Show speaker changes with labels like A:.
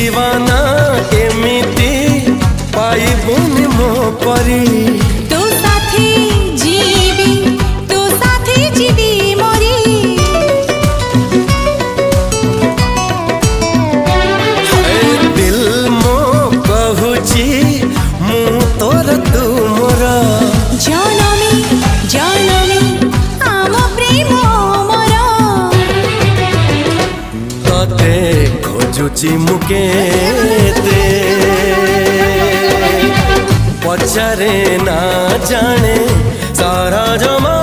A: दीवाना एमिति पाइबुनि मो परी
B: तो साथी जीवी मोरी
A: दिल मो कहूची मु तोर तू मोर
B: जनमी आम प्रेम मोर
A: तते खोजुची मुकेते पचारे ना जाने सारा जमा